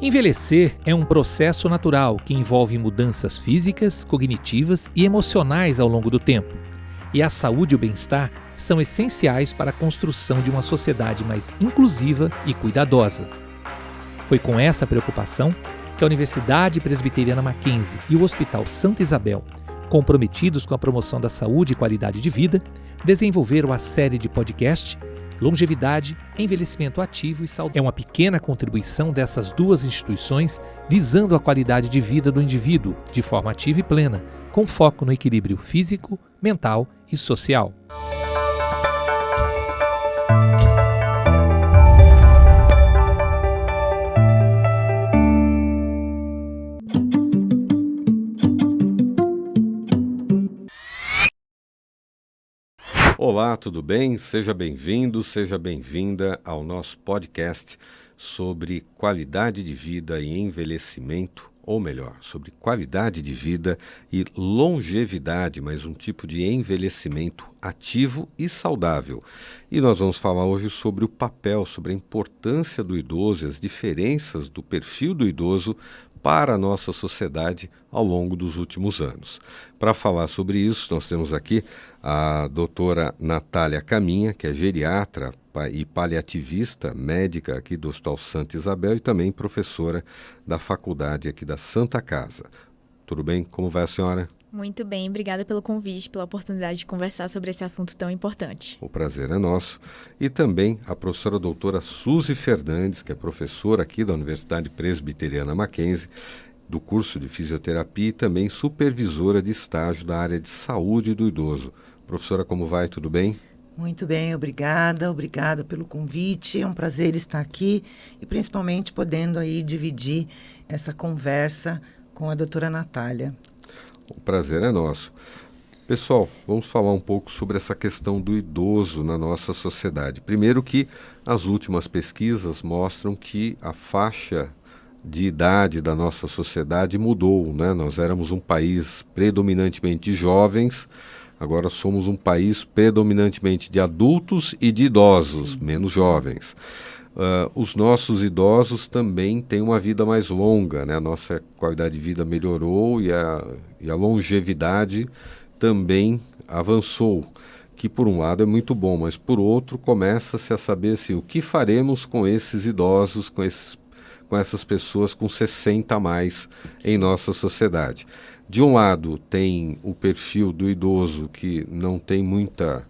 Envelhecer é um processo natural que envolve mudanças físicas, cognitivas e emocionais ao longo do tempo. E a saúde e o bem-estar são essenciais para a construção de uma sociedade mais inclusiva e cuidadosa. Foi com essa preocupação que a Universidade Presbiteriana Mackenzie e o Hospital Santa Isabel, comprometidos com a promoção da saúde e qualidade de vida, desenvolveram a série de podcast Longevidade, Envelhecimento Ativo e Saudável. É uma pequena contribuição dessas duas instituições visando a qualidade de vida do indivíduo de forma ativa e plena, com foco no equilíbrio físico, mental e social. Olá, tudo bem? Seja bem-vindo, seja bem-vinda ao nosso podcast sobre qualidade de vida e envelhecimento, ou melhor, sobre qualidade de vida e longevidade, mas um tipo de envelhecimento ativo e saudável. E nós vamos falar hoje sobre o papel, sobre a importância do idoso e as diferenças do perfil do idoso para a nossa sociedade ao longo dos últimos anos. Para falar sobre isso, nós temos aqui a doutora Natália Caminha, que é geriatra e paliativista médica aqui do Hospital Santa Isabel e também professora da faculdade aqui da Santa Casa. Tudo bem? Como vai a senhora? Muito bem, obrigada pelo convite, pela oportunidade de conversar sobre esse assunto tão importante. O prazer é nosso. E também a professora doutora Suzy Fernandes, que é professora aqui da Universidade Presbiteriana Mackenzie, do curso de fisioterapia e também supervisora de estágio da área de saúde do idoso. Professora, como vai? Tudo bem? Muito bem, obrigada pelo convite. É um prazer estar aqui e principalmente podendo aí dividir essa conversa com a doutora Natália. O prazer é nosso. Pessoal, vamos falar um pouco sobre essa questão do idoso na nossa sociedade. Primeiro que as últimas pesquisas mostram que a faixa de idade da nossa sociedade mudou, né? Nós éramos um país predominantemente de jovens, agora somos um país predominantemente de adultos e de idosos, menos jovens. Os nossos idosos também têm uma vida mais longa, né? A nossa qualidade de vida melhorou e a longevidade também avançou, que por um lado é muito bom, mas por outro começa-se a saber assim, o que faremos com esses idosos, com essas pessoas com 60 a mais em nossa sociedade. De um lado tem o perfil do idoso que não tem muita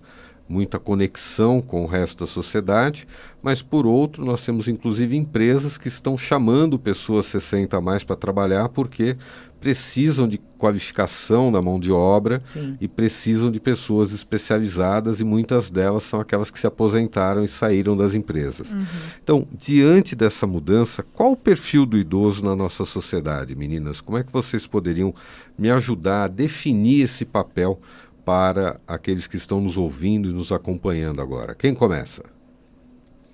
conexão com o resto da sociedade, mas por outro nós temos inclusive empresas que estão chamando pessoas 60 a mais para trabalhar porque precisam de qualificação na mão de obra. Sim. E precisam de pessoas especializadas e muitas delas são aquelas que se aposentaram e saíram das empresas. Uhum. Então, diante dessa mudança, qual o perfil do idoso na nossa sociedade, meninas? Como é que vocês poderiam me ajudar a definir esse papel para aqueles que estão nos ouvindo e nos acompanhando agora? Quem começa?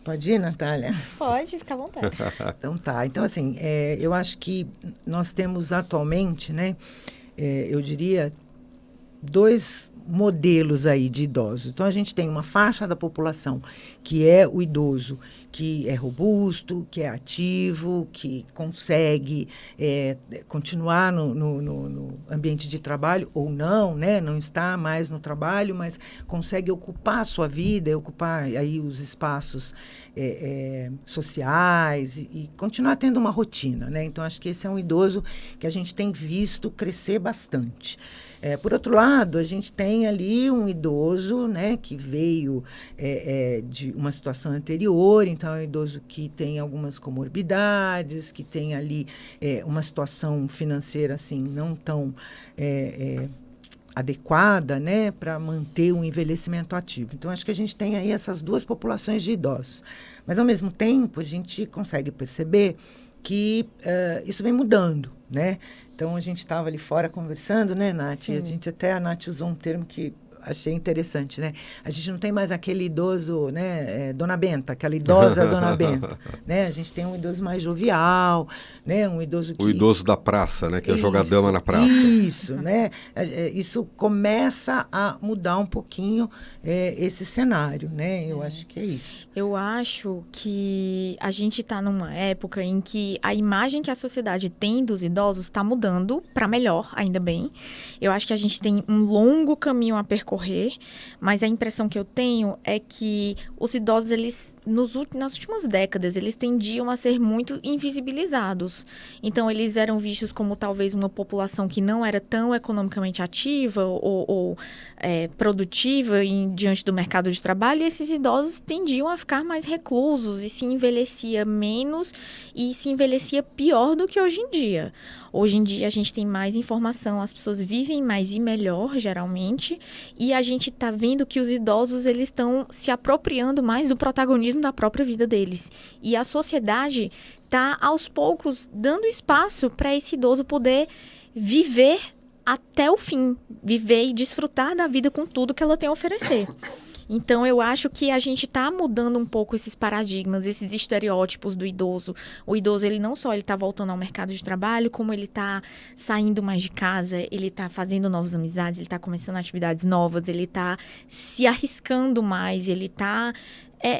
Pode ir, Natália? Pode, fica à vontade. Então assim, eu acho que nós temos atualmente, né, eu diria, dois modelos aí de idosos. Então, a gente tem uma faixa da população que é o idoso, que é robusto, que é ativo, que consegue continuar no ambiente de trabalho ou não, né? Não está mais no trabalho, mas consegue ocupar a sua vida, ocupar aí os espaços sociais e continuar tendo uma rotina, né? Então, acho que esse é um idoso que a gente tem visto crescer bastante. Por outro lado, a gente tem ali um idoso, né, que veio de uma situação anterior, então é um idoso que tem algumas comorbidades, que tem ali uma situação financeira assim, não tão adequada, né, para manter um envelhecimento ativo. Então, acho que a gente tem aí essas duas populações de idosos. Mas, ao mesmo tempo, a gente consegue perceber que isso vem mudando, né? Então, a gente estava ali fora conversando, né, Nath? A Nath usou um termo que achei interessante, né? A gente não tem mais aquele idoso, né, Dona Benta, aquela idosa Dona Benta, né? A gente tem um idoso mais jovial, né? Um idoso que... O idoso da praça, né? Que é jogar dama na praça. Isso, né? Isso começa a mudar um pouquinho esse cenário, né? Eu acho que é isso. Eu acho que a gente está numa época em que a imagem que a sociedade tem dos idosos está mudando para melhor, ainda bem. Eu acho que a gente tem um longo caminho a percorrer, mas a impressão que eu tenho é que os idosos, eles, nas últimas décadas, eles tendiam a ser muito invisibilizados. Então, eles eram vistos como talvez uma população que não era tão economicamente ativa ou produtiva diante do mercado de trabalho, e esses idosos tendiam a ficar mais reclusos e se envelhecia menos e se envelhecia pior do que hoje em dia. Hoje em dia a gente tem mais informação, as pessoas vivem mais e melhor, geralmente, e a gente está vendo que os idosos eles estão se apropriando mais do protagonismo da própria vida deles. E a sociedade está, aos poucos, dando espaço para esse idoso poder viver até o fim, viver e desfrutar da vida com tudo que ela tem a oferecer. Então, eu acho que a gente está mudando um pouco esses paradigmas, esses estereótipos do idoso. O idoso, ele não só está voltando ao mercado de trabalho, como ele está saindo mais de casa, ele está fazendo novas amizades, ele está começando atividades novas, ele está se arriscando mais, ele está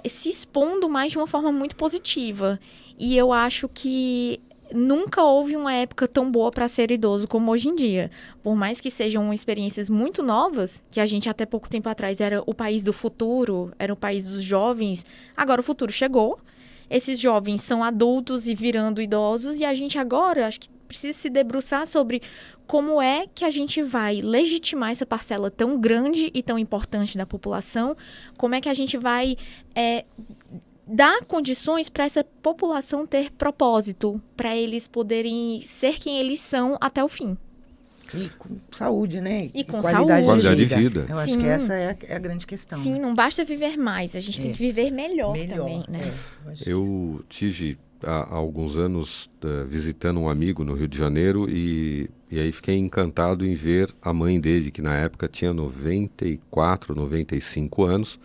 se expondo mais de uma forma muito positiva. E eu acho que nunca houve uma época tão boa para ser idoso como hoje em dia. Por mais que sejam experiências muito novas, que a gente até pouco tempo atrás era o país do futuro, era o país dos jovens, agora o futuro chegou. Esses jovens são adultos e virando idosos, e a gente agora, acho que precisa se debruçar sobre como é que a gente vai legitimar essa parcela tão grande e tão importante da população, como é que a gente vai dar condições para essa população ter propósito, para eles poderem ser quem eles são até o fim. E com saúde, né? E com qualidade de vida. Eu acho que essa é a grande questão. Sim, não basta viver mais, a gente tem que viver melhor também, né? Eu tive há alguns anos visitando um amigo no Rio de Janeiro e aí fiquei encantado em ver a mãe dele, que na época tinha 94, 95 anos,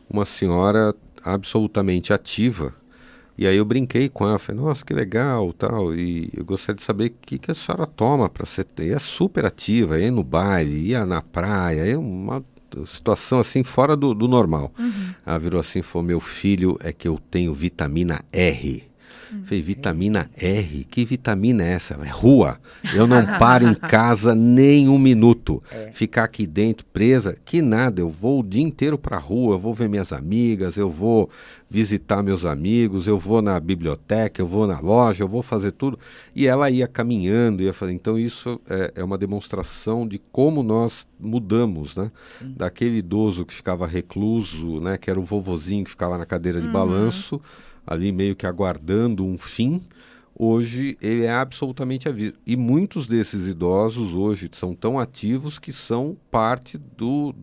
uma senhora absolutamente ativa. E aí eu brinquei com ela, falei, nossa, que legal, tal, e eu gostaria de saber o que a senhora toma para ser... E é super ativa, ia no baile, ia na praia, é uma situação assim fora do normal. Ela virou assim e falou, meu filho, é que eu tenho vitamina R. Falei, vitamina R? Que vitamina é essa? É rua. Eu não paro em casa nem um minuto. Ficar aqui dentro, presa, que nada. Eu vou o dia inteiro para a rua, eu vou ver minhas amigas, eu vou visitar meus amigos, eu vou na biblioteca, eu vou na loja, eu vou fazer tudo. E ela ia caminhando, ia fazer. Então isso é uma demonstração de como nós mudamos, né? Sim. Daquele idoso que ficava recluso, né? Que era o vovozinho que ficava na cadeira de balanço, ali meio que aguardando um fim. Hoje ele é absolutamente ativo. E muitos desses idosos hoje são tão ativos que são parte do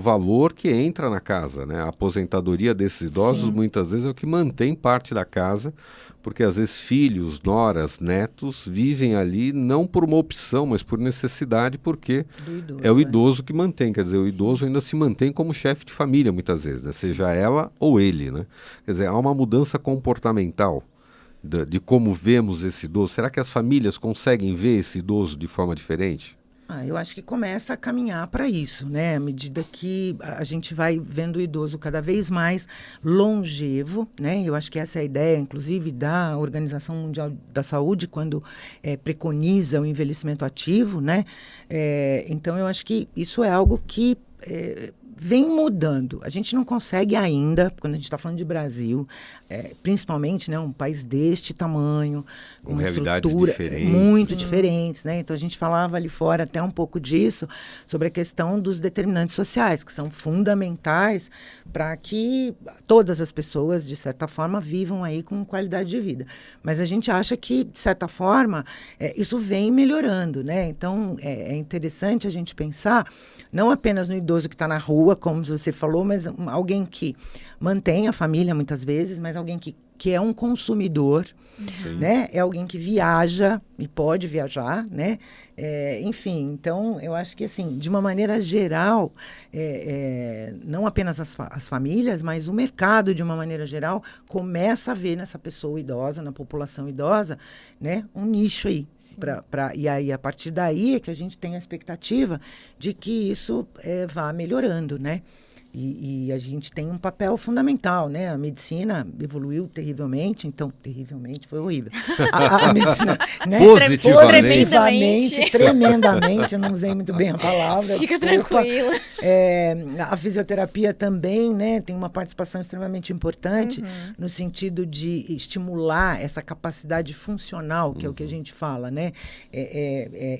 valor que entra na casa, né? A aposentadoria desses idosos muitas vezes é o que mantém parte da casa, porque às vezes filhos, noras, netos vivem ali não por uma opção, mas por necessidade, porque idoso, é o idoso que mantém. Quer dizer, o idoso ainda se mantém como chefe de família muitas vezes, né? Seja ela ou ele, né? Quer dizer, há uma mudança comportamental de como vemos esse idoso. Será que as famílias conseguem ver esse idoso de forma diferente? Eu acho que começa a caminhar para isso, né? À medida que a gente vai vendo o idoso cada vez mais longevo, né? Eu acho que essa é a ideia, inclusive, da Organização Mundial da Saúde, quando preconiza o envelhecimento ativo, né? Então, eu acho que isso é algo que vem mudando. A gente não consegue ainda, quando a gente está falando de Brasil, principalmente, né, um país deste tamanho, com uma estrutura muito diferentes, né? Então a gente falava ali fora até um pouco disso, sobre a questão dos determinantes sociais, que são fundamentais para que todas as pessoas, de certa forma, vivam aí com qualidade de vida. Mas a gente acha que, de certa forma, isso vem melhorando, né? Então é interessante a gente pensar não apenas no idoso que está na rua, como você falou, mas alguém que mantém a família muitas vezes, mas alguém que é um consumidor, né? É alguém que viaja, e pode viajar, né? Enfim, então eu acho que assim, de uma maneira geral, não apenas as famílias, mas o mercado de uma maneira geral começa a ver nessa pessoa idosa, na população idosa, né, um nicho aí. E aí, a partir daí é que a gente tem a expectativa de que isso vá melhorando, né? E a gente tem um papel fundamental, né? A medicina evoluiu terrivelmente, então, terrivelmente, foi horrível. A medicina, né? Positivamente. Tremendamente, eu não usei muito bem a palavra. Fica desculpa. tranquila. A fisioterapia também, né? Tem uma participação extremamente importante no sentido de estimular essa capacidade funcional, que é o que a gente fala, né?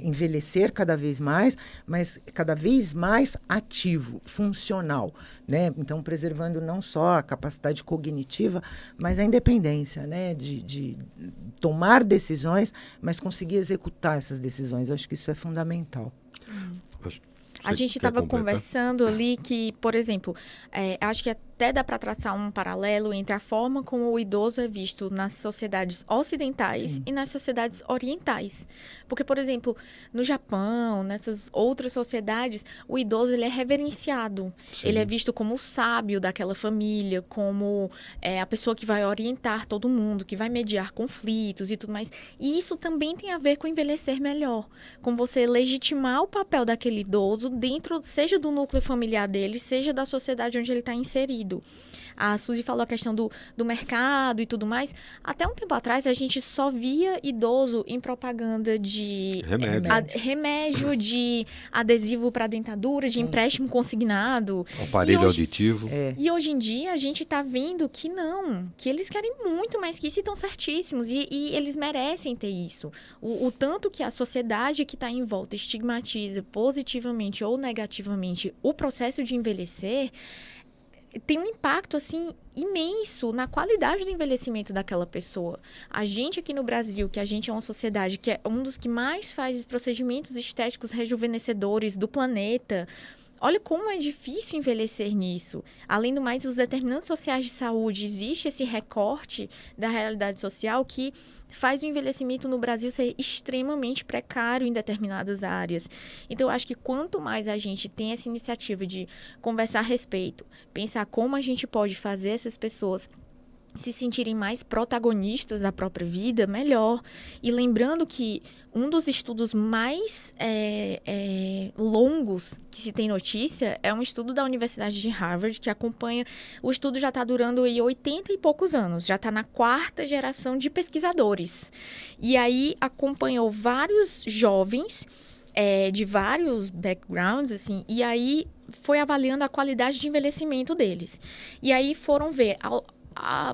Envelhecer cada vez mais, mas cada vez mais ativo, funcional. Né? Então, preservando não só a capacidade cognitiva, mas a independência, né? De tomar decisões, mas conseguir executar essas decisões. Eu acho que isso é fundamental. A gente estava conversando ali que, por exemplo, acho que até dá para traçar um paralelo entre a forma como o idoso é visto nas sociedades ocidentais e nas sociedades orientais. Porque, por exemplo, no Japão, nessas outras sociedades, o idoso ele é reverenciado. Sim. Ele é visto como o sábio daquela família, como a pessoa que vai orientar todo mundo, que vai mediar conflitos e tudo mais. E isso também tem a ver com envelhecer melhor, com você legitimar o papel daquele idoso dentro, seja do núcleo familiar dele, seja da sociedade onde ele está inserido. A Suzy falou a questão do mercado e tudo mais. Até um tempo atrás, a gente só via idoso em propaganda de remédio, de adesivo para dentadura, de empréstimo consignado. Aparelho auditivo. E hoje em dia, a gente está vendo que não, que eles querem muito mais que isso e estão certíssimos. E eles merecem ter isso. O tanto que a sociedade que está em volta estigmatiza positivamente ou negativamente o processo de envelhecer tem um impacto, assim, imenso na qualidade do envelhecimento daquela pessoa. A gente aqui no Brasil, que a gente é uma sociedade que é um dos que mais faz procedimentos estéticos rejuvenescedores do planeta, olha como é difícil envelhecer nisso. Além do mais, os determinantes sociais de saúde, existe esse recorte da realidade social que faz o envelhecimento no Brasil ser extremamente precário em determinadas áreas. Então, eu acho que quanto mais a gente tem essa iniciativa de conversar a respeito, pensar como a gente pode fazer essas pessoas se sentirem mais protagonistas da própria vida, melhor. E lembrando que um dos estudos mais longos que se tem notícia é um estudo da Universidade de Harvard, que acompanha... O estudo já está durando 80 e poucos anos, já está na 4ª geração de pesquisadores. E aí acompanhou vários jovens de vários backgrounds, assim, e aí foi avaliando a qualidade de envelhecimento deles. E aí foram ver...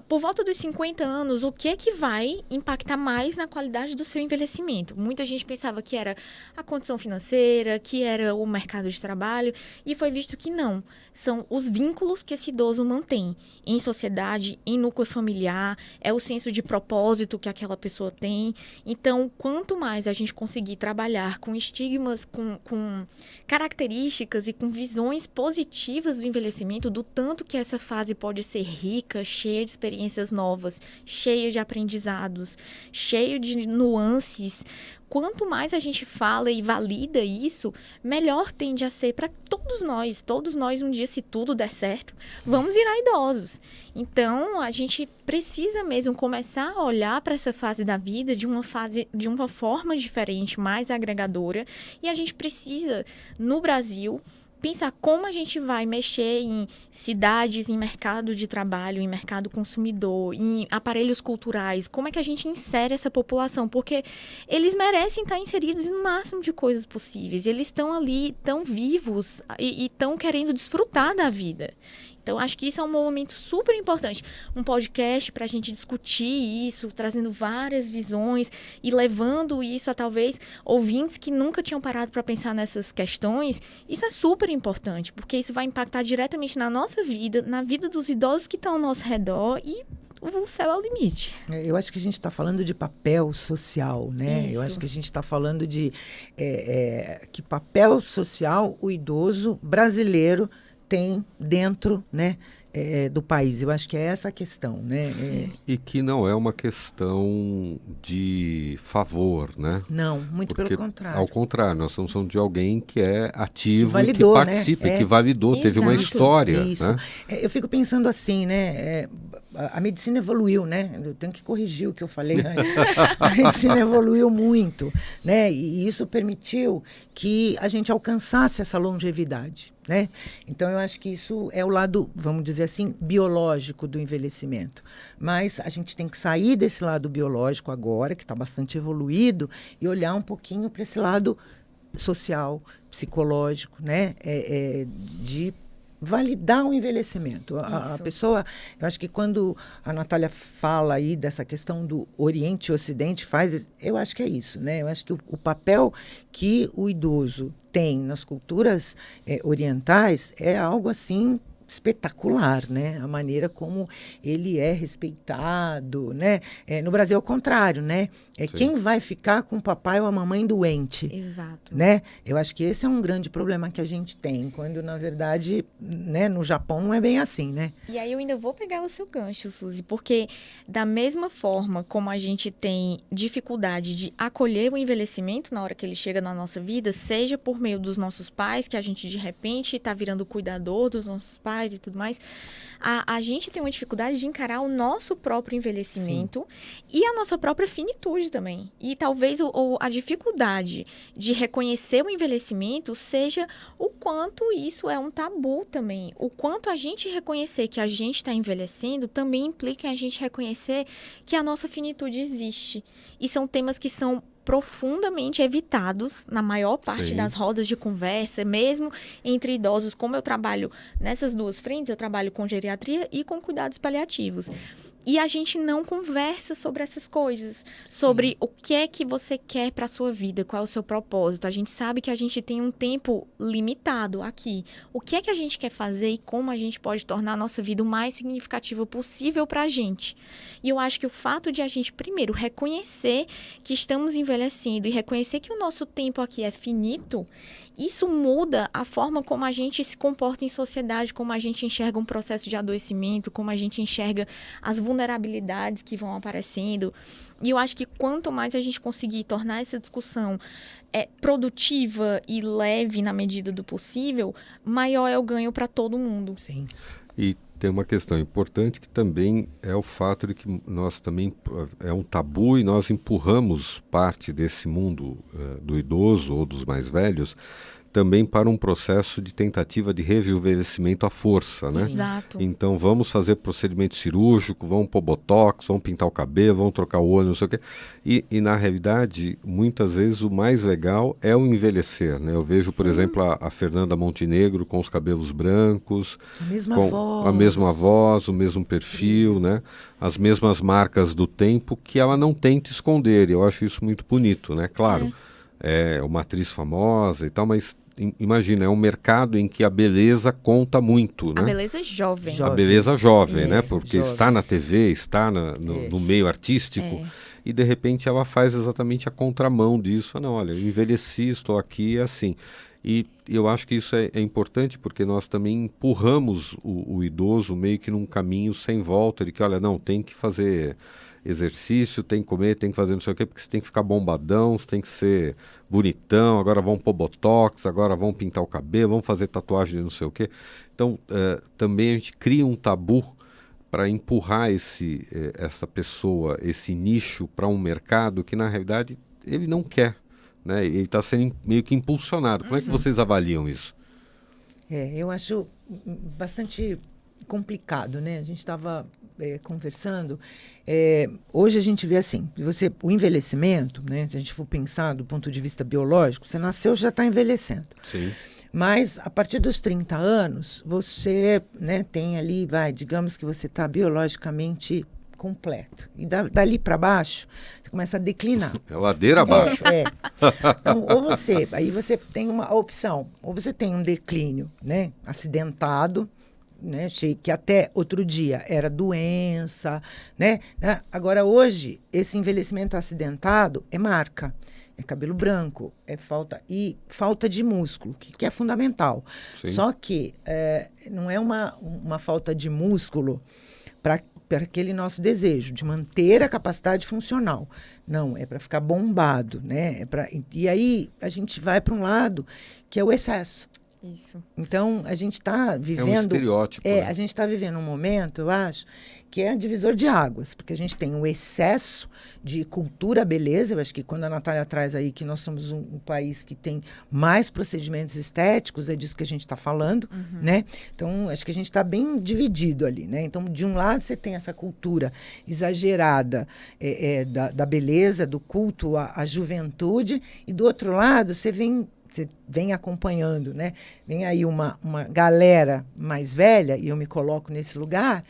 por volta dos 50 anos, o que é que vai impactar mais na qualidade do seu envelhecimento? Muita gente pensava que era a condição financeira, que era o mercado de trabalho, e foi visto que não. São os vínculos que esse idoso mantém em sociedade, em núcleo familiar, é o senso de propósito que aquela pessoa tem. Então, quanto mais a gente conseguir trabalhar com estigmas, com características e com visões positivas do envelhecimento, do tanto que essa fase pode ser rica, cheia de experiências novas, cheia de aprendizados, cheia de nuances. Quanto mais a gente fala e valida isso, melhor tende a ser para todos nós. Todos nós, um dia, se tudo der certo, vamos virar idosos. Então, a gente precisa mesmo começar a olhar para essa fase da vida de uma forma diferente, mais agregadora. E a gente precisa, no Brasil, pensar como a gente vai mexer em cidades, em mercado de trabalho, em mercado consumidor, em aparelhos culturais, como é que a gente insere essa população, porque eles merecem estar inseridos no máximo de coisas possíveis, eles estão ali, tão vivos e estão querendo desfrutar da vida. Então, acho que isso é um momento super importante. Um podcast para a gente discutir isso, trazendo várias visões e levando isso a, talvez, ouvintes que nunca tinham parado para pensar nessas questões. Isso é super importante, porque isso vai impactar diretamente na nossa vida, na vida dos idosos que estão ao nosso redor e o céu é o limite. Eu acho que a gente está falando de papel social, né? Isso. Eu acho que a gente está falando de que papel social o idoso brasileiro tem dentro, né, do país. Eu acho que é essa a questão, né? E que não é uma questão de favor, né? Não, muito Porque, pelo contrário. ao contrário, nós estamos falando de alguém que é ativo, Que validou, e que participa, né? e que validou, teve uma Exato. história. Isso. Né? Eu fico pensando assim, né? A medicina evoluiu, né? Eu tenho que corrigir o que eu falei antes. A medicina evoluiu muito, né? E isso permitiu que a gente alcançasse essa longevidade, né? Então, eu acho que isso é o lado, vamos dizer assim, biológico do envelhecimento. Mas a gente tem que sair desse lado biológico agora, que está bastante evoluído, e olhar um pouquinho para esse lado social, psicológico, né? De validar o envelhecimento. A pessoa, eu acho que quando a Natália fala aí dessa questão do Oriente e Ocidente faz, eu acho que é isso, né? Eu acho que o papel que o idoso tem nas culturas orientais é algo assim espetacular, né? A maneira como ele é respeitado, né? No Brasil é o contrário, né? Quem vai ficar com o papai ou a mamãe doente? Exato. Né? Eu acho que esse é um grande problema que a gente tem, quando, na verdade, né, no Japão não é bem assim, né? E aí eu ainda vou pegar o seu gancho, Suzy, porque da mesma forma como a gente tem dificuldade de acolher o envelhecimento na hora que ele chega na nossa vida, seja por meio dos nossos pais, que a gente de repente está virando cuidador dos nossos pais e tudo mais, a gente tem uma dificuldade de encarar o nosso próprio envelhecimento e a nossa própria finitude também. E talvez a dificuldade de reconhecer o envelhecimento seja o quanto isso é um tabu também. O quanto a gente reconhecer que a gente está envelhecendo também implica em a gente reconhecer que a nossa finitude existe. E são temas que são profundamente evitados na maior parte das rodas de conversa, mesmo entre idosos. Como eu trabalho nessas duas frentes, eu trabalho com geriatria e com cuidados paliativos. E a gente não conversa sobre essas coisas, sobre o que é que você quer para a sua vida, qual é o seu propósito. A gente sabe que a gente tem um tempo limitado aqui. O que é que a gente quer fazer e como a gente pode tornar a nossa vida o mais significativa possível para a gente. E eu acho que o fato de a gente, primeiro, reconhecer que estamos envelhecendo e reconhecer que o nosso tempo aqui é finito, isso muda a forma como a gente se comporta em sociedade, como a gente enxerga um processo de adoecimento, como a gente enxerga as vulnerabilidades que vão aparecendo. E eu acho que quanto mais a gente conseguir tornar essa discussão produtiva e leve na medida do possível, maior é o ganho para todo mundo. Sim. E tem uma questão importante que também é o fato de que nós também é um tabu e nós empurramos parte desse mundo do idoso ou dos mais velhos também para um processo de tentativa de rejuvenescimento à força, né? Exato. Então vamos fazer procedimento cirúrgico, vamos pôr botox, vamos pintar o cabelo, vamos trocar o olho, não sei o quê. E na realidade, muitas vezes o mais legal é o envelhecer, né? Eu vejo, por exemplo, a Fernanda Montenegro com os cabelos brancos, com a mesma voz, o mesmo perfil, né? As mesmas marcas do tempo que ela não tenta esconder. Eu acho isso muito bonito, né? Claro, é uma atriz famosa e tal, mas imagina, é um mercado em que a beleza conta muito, né? A beleza jovem. A beleza jovem, Isso, né? Porque jovem. está na TV, está no meio artístico e de repente ela faz exatamente a contramão disso. Não, olha, eu envelheci, estou aqui, é assim. E eu acho que isso é importante porque nós também empurramos o idoso meio que num caminho sem volta, de que, olha, não, tem que fazer exercício, tem que comer, tem que fazer não sei o quê, porque você tem que ficar bombadão, você tem que ser bonitão, agora vão pôr botox, agora vão pintar o cabelo, vão fazer tatuagem de não sei o quê. Então, também a gente cria um tabu para empurrar essa pessoa, esse nicho para um mercado que, na realidade, ele não quer. Né? Ele está sendo meio que impulsionado. Como é que vocês avaliam isso? Eu acho bastante complicado, né? A gente estava conversando. Hoje a gente vê assim, o envelhecimento, né? Se a gente for pensar do ponto de vista biológico, você nasceu, já está envelhecendo. Sim. Mas a partir dos 30 anos, você, né, tem ali, digamos que você está biologicamente completo. E dali para baixo, você começa a declinar. É ladeira abaixo. Então, aí você tem uma opção, ou você tem um declínio, né, acidentado, né, que até outro dia era doença, né? Agora, hoje, esse envelhecimento acidentado é marca. é cabelo branco, é falta de músculo, que é fundamental. Sim. Só que não é uma falta de músculo para aquele nosso desejo de manter a capacidade funcional. Não, é para ficar bombado, né? E aí a gente vai para um lado que é o excesso. Isso. Então, a gente está vivendo... É um estereótipo. Né? A gente está vivendo um momento, eu acho, que é divisor de águas, porque a gente tem um excesso de cultura beleza. Eu acho que quando a Natália traz aí que nós somos um país que tem mais procedimentos estéticos, é disso que a gente está falando, né? Então, acho que a gente está bem dividido ali, né? Então, de um lado, você tem essa cultura exagerada da beleza, do culto à juventude, e do outro lado, você vem acompanhando, né? Vem aí uma galera mais velha, e eu me coloco nesse lugar,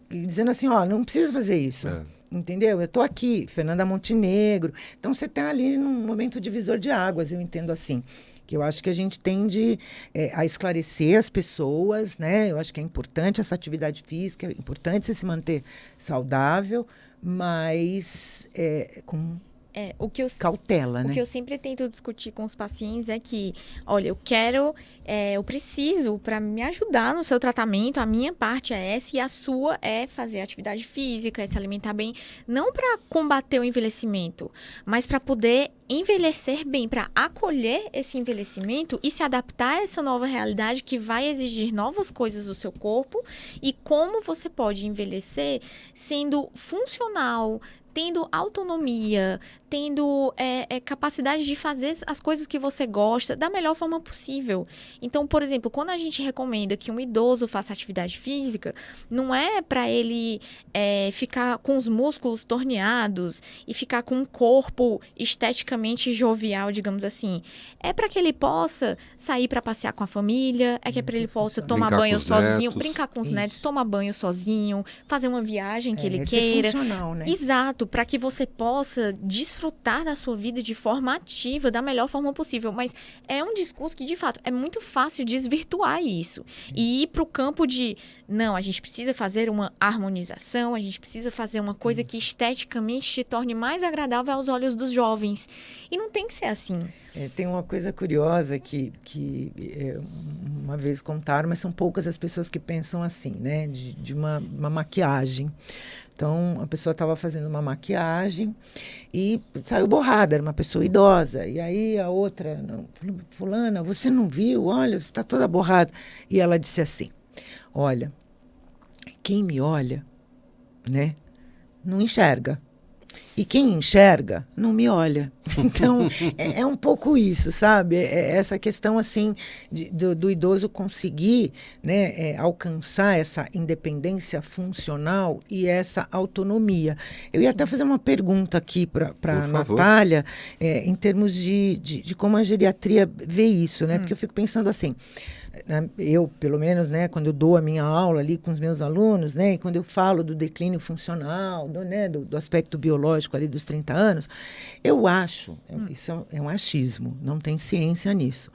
dizendo assim, ó, não precisa fazer isso. Entendeu? Eu estou aqui, Fernanda Montenegro. Então, você está ali num momento divisor de águas, eu entendo assim. Que eu acho que a gente tende a esclarecer as pessoas, né? Eu acho que é importante essa atividade física, é importante você se manter saudável, mas com cautela, né? O que eu sempre tento discutir com os pacientes é que, olha, eu preciso, para me ajudar no seu tratamento, a minha parte é essa e a sua é fazer atividade física, é se alimentar bem, não para combater o envelhecimento, mas para poder envelhecer bem, para acolher esse envelhecimento e se adaptar a essa nova realidade que vai exigir novas coisas do seu corpo e como você pode envelhecer sendo funcional, tendo autonomia, tendo capacidade de fazer as coisas que você gosta da melhor forma possível. Então, por exemplo, quando a gente recomenda que um idoso faça atividade física, não é para ele ficar com os músculos torneados e ficar com um corpo esteticamente jovial, digamos assim. É para que ele possa sair para passear com a família, é que é para ele possa tomar banho sozinho, brincar com os netos, tomar banho sozinho, fazer uma viagem que ele queira. Funcional, né? Exato, para que você possa desfrutar da sua vida de forma ativa, da melhor forma possível. Mas é um discurso que, de fato, é muito fácil desvirtuar isso. E ir para o campo de, não, a gente precisa fazer uma harmonização, a gente precisa fazer uma coisa que esteticamente te torne mais agradável aos olhos dos jovens. E não tem que ser assim. Tem uma coisa curiosa que uma vez contaram, mas são poucas as pessoas que pensam assim, né? De uma maquiagem. Então, a pessoa estava fazendo uma maquiagem e saiu borrada, era uma pessoa idosa. E aí a outra, não, fulana, você não viu? Olha, você está toda borrada. E ela disse assim, olha, quem me olha, né, não enxerga. E quem enxerga, não me olha. Então, é um pouco isso, sabe? É essa questão, assim, do idoso conseguir, né, alcançar essa independência funcional e essa autonomia. Eu ia até fazer uma pergunta aqui para a Natália, em termos de como a geriatria vê isso, né? Porque eu fico pensando assim, eu, pelo menos, né, quando eu dou a minha aula ali com os meus alunos, né, e quando eu falo do declínio funcional, do aspecto biológico ali dos 30 anos, eu acho, isso é um achismo, não tem ciência nisso,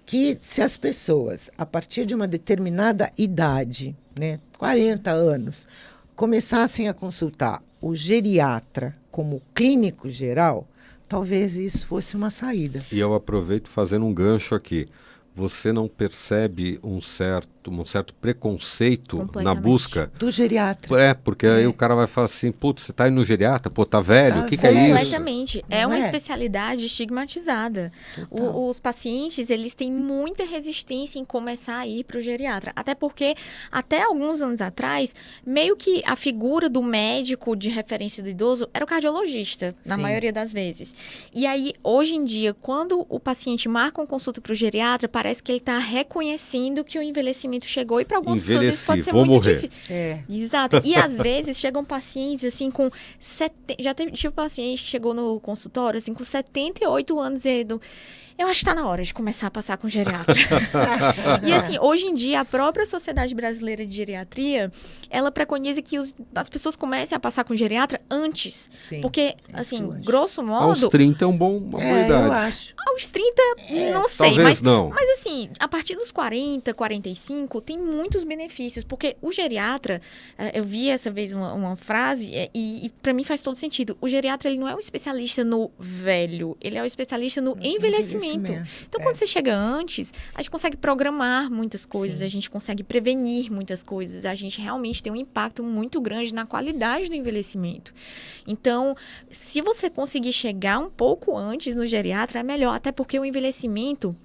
que se as pessoas, a partir de uma determinada idade, né, 40 anos, começassem a consultar o geriatra como clínico geral, talvez isso fosse uma saída. E eu aproveito fazendo um gancho aqui. Você não percebe um certo preconceito na busca do geriatra? Porque aí o cara vai falar assim, putz, você tá indo no geriatra? Pô, tá velho? O que é isso? Completamente. É uma especialidade estigmatizada. Os pacientes, eles têm muita resistência em começar a ir para o geriatra. Até porque, até alguns anos atrás, meio que a figura do médico de referência do idoso era o cardiologista, na maioria das vezes. E aí, hoje em dia, quando o paciente marca uma consulta para o geriatra, parece que ele está reconhecendo que o envelhecimento chegou e para algumas pessoas isso pode ser muito difícil. Exato. E às vezes chegam pacientes assim com já tive paciente que chegou no consultório assim com 78 anos e eu acho que está na hora de começar a passar com geriatra. E assim, hoje em dia, a própria Sociedade Brasileira de Geriatria, ela preconiza que as pessoas comecem a passar com geriatra antes. Sim, porque, assim, grosso modo... Aos 30 é uma boa idade. Eu acho. Aos 30, não sei. Talvez mas não. Mas assim, a partir dos 40, 45, tem muitos benefícios, porque o geriatra, eu vi essa vez uma frase, e para mim faz todo sentido. O geriatra, ele não é um especialista no velho, ele é um especialista no envelhecimento. Então, quando você chega antes, a gente consegue programar muitas coisas, a gente consegue prevenir muitas coisas, a gente realmente tem um impacto muito grande na qualidade do envelhecimento. Então, se você conseguir chegar um pouco antes no geriatra, é melhor, até porque o envelhecimento,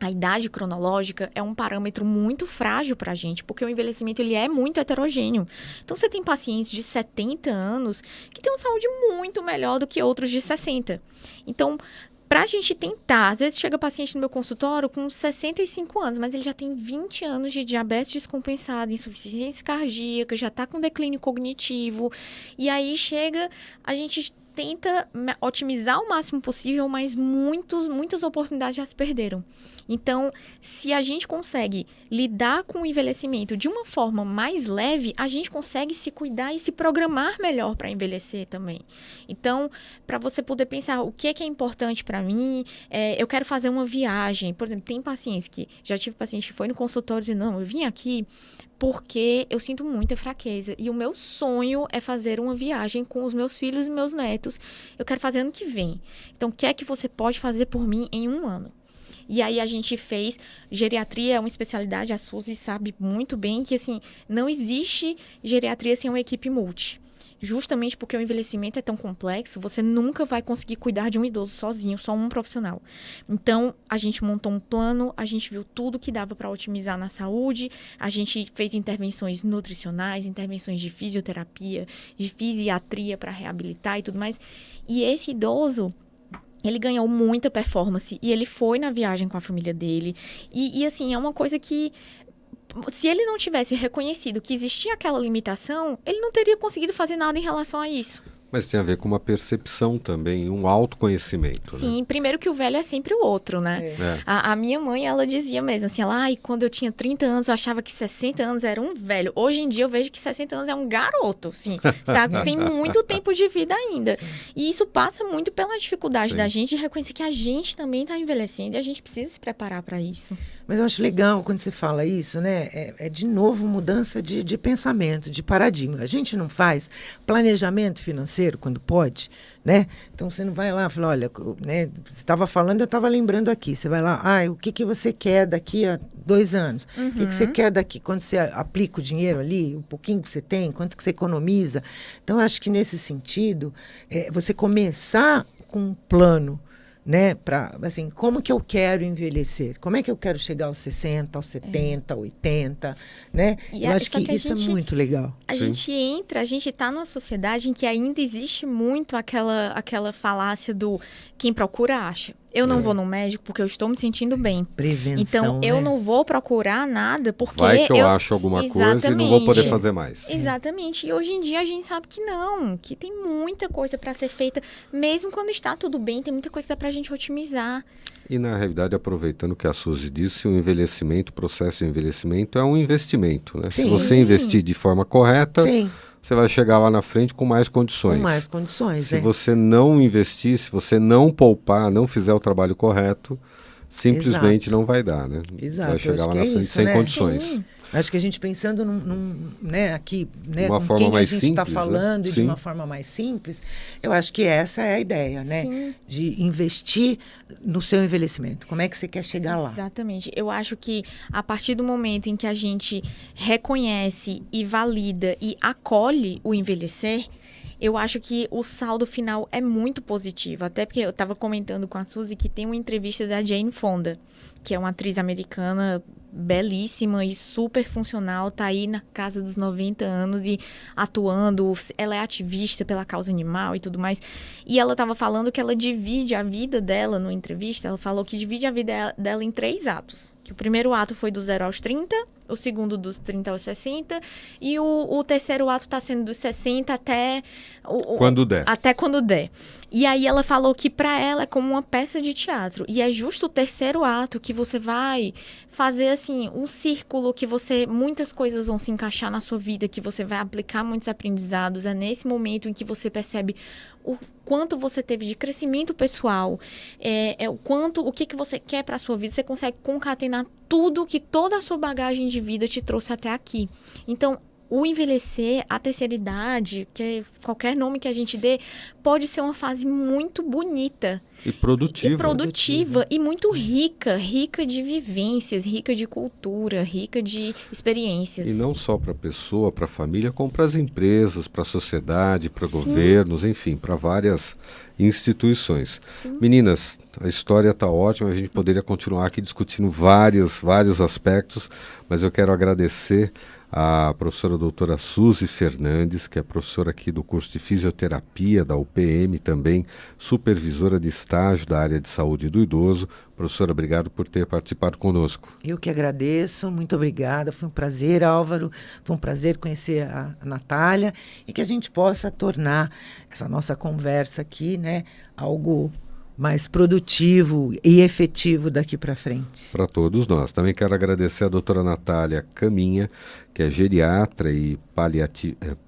a idade cronológica é um parâmetro muito frágil para a gente, porque o envelhecimento ele é muito heterogêneo. Então, você tem pacientes de 70 anos que têm uma saúde muito melhor do que outros de 60. Então, para a gente tentar, às vezes chega paciente no meu consultório com 65 anos, mas ele já tem 20 anos de diabetes descompensada, insuficiência cardíaca, já está com declínio cognitivo, e aí chega, a gente tenta otimizar o máximo possível, mas muitas oportunidades já se perderam. Então, se a gente consegue lidar com o envelhecimento de uma forma mais leve, a gente consegue se cuidar e se programar melhor para envelhecer também. Então, para você poder pensar o que é importante para mim, eu quero fazer uma viagem. Por exemplo, tem pacientes que, já tive paciente que foi no consultório dizendo, não, eu vim aqui porque eu sinto muita fraqueza e o meu sonho é fazer uma viagem com os meus filhos e meus netos. Eu quero fazer ano que vem. Então, o que é que você pode fazer por mim em um ano? E aí a gente fez, geriatria é uma especialidade, a Suzy sabe muito bem que assim, não existe geriatria sem uma equipe multi. Justamente porque o envelhecimento é tão complexo, você nunca vai conseguir cuidar de um idoso sozinho, só um profissional. Então, a gente montou um plano, a gente viu tudo que dava para otimizar na saúde, a gente fez intervenções nutricionais, intervenções de fisioterapia, de fisiatria para reabilitar e tudo mais. E esse idoso, ele ganhou muita performance e ele foi na viagem com a família dele. E assim, é uma coisa que, se ele não tivesse reconhecido que existia aquela limitação, ele não teria conseguido fazer nada em relação a isso. Mas tem a ver com uma percepção também, um autoconhecimento. Sim, né? Primeiro que o velho é sempre o outro, né? A minha mãe, ela dizia mesmo assim, quando eu tinha 30 anos, eu achava que 60 anos era um velho. Hoje em dia, eu vejo que 60 anos é um garoto, sim. Tem muito tempo de vida ainda. Sim. E isso passa muito pela dificuldade da gente de reconhecer que a gente também está envelhecendo e a gente precisa se preparar para isso. Mas eu acho legal quando você fala isso, né? É de novo mudança de pensamento, de paradigma. A gente não faz planejamento financeiro quando pode, né? Então você não vai lá e fala, olha, né? Você estava falando, eu estava lembrando aqui. Você vai lá, o que você quer daqui a 2 anos? Uhum. O que você quer daqui, quando você aplica o dinheiro ali, o pouquinho que você tem, quanto que você economiza? Então, eu acho que nesse sentido, você começar com um plano, né, para assim, como que eu quero envelhecer? Como é que eu quero chegar aos 60, aos 70, 80, né? Eu acho que isso é muito legal. A gente está numa sociedade em que ainda existe muito aquela falácia do quem procura acha. Eu não vou no médico porque eu estou me sentindo bem. Prevenção, então, eu não vou procurar nada porque vai que eu acho alguma coisa e não vou poder fazer mais. Exatamente. E hoje em dia a gente sabe que não, que tem muita coisa para ser feita. Mesmo quando está tudo bem, tem muita coisa para a gente otimizar. E na realidade, aproveitando o que a Suzy disse, o processo de envelhecimento é um investimento, né? Se você investir de forma correta, você vai chegar lá na frente com mais condições. Com mais condições, Se você não investir, se você não poupar, não fizer o trabalho correto, simplesmente não vai dar, né? Exato. Vai chegar lá na frente sem condições. Sim. Acho que a gente pensando aqui, né, uma com forma quem mais a gente está simples, falando, né? de uma forma mais simples, eu acho que essa é a ideia, né? Sim. De investir no seu envelhecimento. Como é que você quer chegar lá? Exatamente. Eu acho que a partir do momento em que a gente reconhece e valida e acolhe o envelhecer, eu acho que o saldo final é muito positivo. Até porque eu estava comentando com a Suzy que tem uma entrevista da Jane Fonda, que é uma atriz americana belíssima e super funcional, tá aí na casa dos 90 anos e atuando, ela é ativista pela causa animal e tudo mais, e ela estava falando que ela divide a vida dela numa entrevista, ela falou que divide a vida dela em 3 atos, que o primeiro ato foi do 0 aos 30, o segundo dos 30 aos 60, e o terceiro ato está sendo dos 60 até... Quando der. Até quando der. E aí ela falou que para ela é como uma peça de teatro. E é justo o terceiro ato que você vai fazer, assim, um círculo, que muitas coisas vão se encaixar na sua vida, que você vai aplicar muitos aprendizados. É nesse momento em que você percebe o quanto você teve de crescimento pessoal, o que você quer para a sua vida. Você consegue concatenar tudo que toda a sua bagagem de vida te trouxe até aqui. Então, o envelhecer, a terceira idade, qualquer nome que a gente dê, pode ser uma fase muito bonita. E produtiva. E muito rica de vivências, rica de cultura, rica de experiências. E não só para a pessoa, para a família, como para as empresas, para a sociedade, para governos, enfim, para várias instituições. Sim. Meninas, a história está ótima, a gente poderia continuar aqui discutindo vários aspectos, mas eu quero agradecer a professora doutora Suzy Fernandes, que é professora aqui do curso de Fisioterapia da UPM, também supervisora de estágio da área de saúde do idoso. Professora, obrigado por ter participado conosco. Eu que agradeço, muito obrigada. Foi um prazer, Álvaro. Foi um prazer conhecer a Natália e que a gente possa tornar essa nossa conversa aqui, né, algo mais produtivo e efetivo daqui para frente. Para todos nós. Também quero agradecer a doutora Natália Caminha, que é geriatra e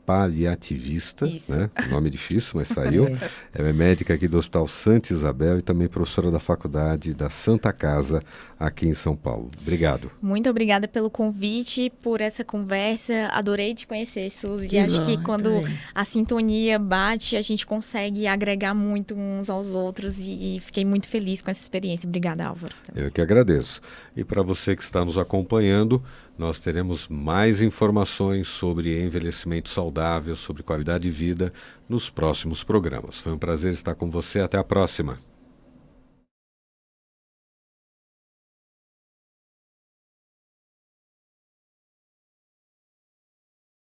paliativista, né? Nome difícil, mas saiu. Ela é médica aqui do Hospital Santa Isabel e também professora da Faculdade da Santa Casa, aqui em São Paulo. Obrigado. Muito obrigada pelo convite, por essa conversa. Adorei te conhecer, Suzy. E acho que quando a sintonia bate, a gente consegue agregar muito uns aos outros e fiquei muito feliz com essa experiência. Obrigada, Álvaro. Eu que agradeço. E para você que está nos acompanhando, nós teremos mais informações sobre envelhecimento saudável, sobre qualidade de vida nos próximos programas. Foi um prazer estar com você. Até a próxima.